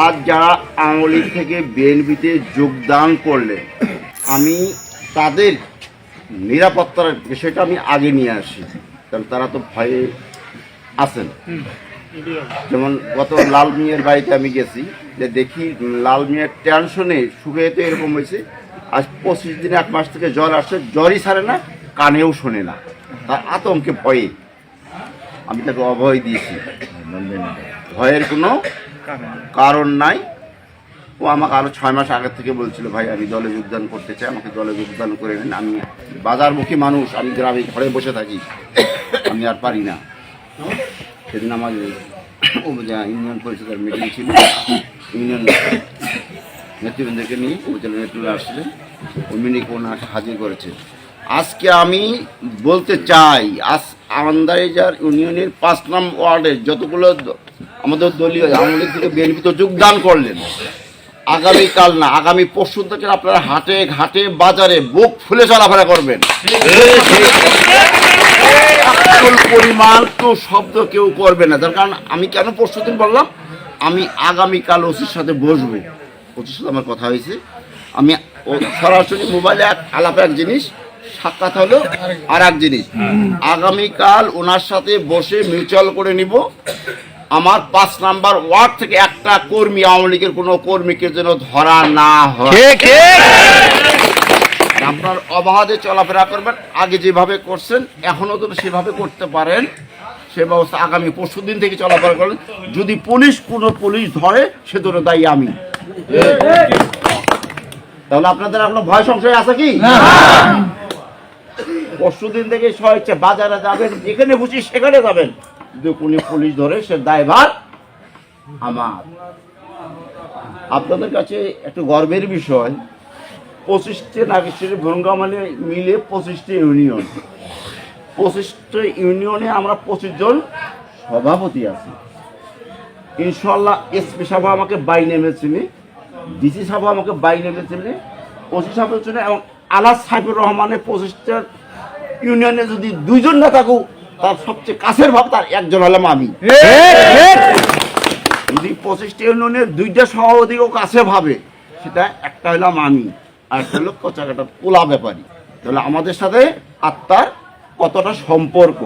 আজ যারা আওয়ামী লীগ থেকে বিএনপিতে যোগদান করলেন, আমি তাদের নিরাপত্তার বিষয়টা আমি আগে নিয়ে আসি, কারণ তারা তো ভয়ে আছেন। যেমন গত লাল মিয়ার বাড়িতে আমি গেছি, যে দেখি লাল মিয়ার টেনশনে শুকিয়ে তো এরকম হয়েছে, আজ 25 দিনে 1 মাস থেকে জ্বর আসছে, জ্বরই ছাড়ে না, কানেও শোনে না, তার আতঙ্কে ভয়ে আমি তাকে অভয় দিয়েছি। ভয়ের কোনো কারণ নাই। ও আমাকে আরও 6 মাস আগের থেকে বলছিল, ভাই আমি দলে যোগদান করতে চাই, আমাকে দলে যোগদান করে নেন, আমি বাজারমুখী মানুষ, আমি গ্রামে ঘরে বসে থাকি, আমি আর পারি না। সেদিন আমার ইউনিয়ন পরিষদের মিটিং ছিল, ইউনিয়ন নেতৃবৃন্দকে নিয়ে উপজেলা নেতৃবৃন্দ আসছিলেন, ওই মিটিংকে ওনাকে হাজির করেছে। আজকে আমি বলতে চাই, আমান্দারিজার ইউনিয়নের 5 নং ওয়ার্ডের যতগুলো আমাদের দলীয় আওয়ামী লীগ থেকে বিএনপিতে যোগদান করলেন, আগামীকাল না আগামী পরশু থেকে আপনারা হাটে ঘাটে বাজারে বুক ফুলে চলাফেরা করবেন। পরিমাণ তো শব্দ কেউ করবে না, তার কারণ আমি কেন পরশু দিন বললাম, আমি আগামীকাল ওসির সাথে বসবো, ওসির সাথে আমার কথা হয়েছে। আমি সরাসরি মোবাইলে আলাপ এক জিনিস, সাক্ষাৎ হলো আর এক জিনিস। আগামীকাল ওনার সাথে বসে মিউচুয়াল করে নিব, আমার 5 নাম্বার ওয়ার্ড থেকে একটা কর্মী, আওয়ামী লীগের কোনো কর্মীকে যেন ধরা না হয়। আপনার অবাধে চলাফেরা করবেন, আগে যেভাবে করছেন এখনও তো সেভাবে করতে পারেন, সে ব্যবস্থা আগামী পরশু দিন থেকে চলাফেরা করেন। যদি কোনো পুলিশ ধরে, সে ধরে দায়ী আমি। তাহলে আপনাদের এখনো ভয় সংশয় আছে কি? পরশু দিন থেকে স্বেচ্ছা বাজারে যাবেন, যেখানে খুশি সেখানে যাবেন, যদি কোনো পুলিশ ধরে সে দায়ভার আমার। আপনাদের কাছে একটু গর্বের বিষয়, 25টি নাগেশ্বরী ভঙ্গা মানে মিলে 25টি ইউনিয়ন, 25টি ইউনিয়নে আমরা 25 জন সভাপতি আছি। ইনশাল্লাহ এসপি সাহেব আমাকে বাই নেমে চিনি, ডিসি সাহেব আমাকে বাই নেমে চিনি, ওসি সাহেব চিনি, এবং আলাস সাহেবুর রহমানের 25টা ইউনিয়নে যদি 2 জন না থাকুক, তার সবচেয়ে কাছের ভাব তার একজন হলাম আমি। যদি 25টা ইউনিয়নের 2টা সভাপতিও কাছে ভাবে, সেটা একটা হলাম আমি, আর একটা হলো কচাকাটা পোলা ব্যাপারী। তাহলে আমাদের সাথে আত্মার কতটা সম্পর্ক।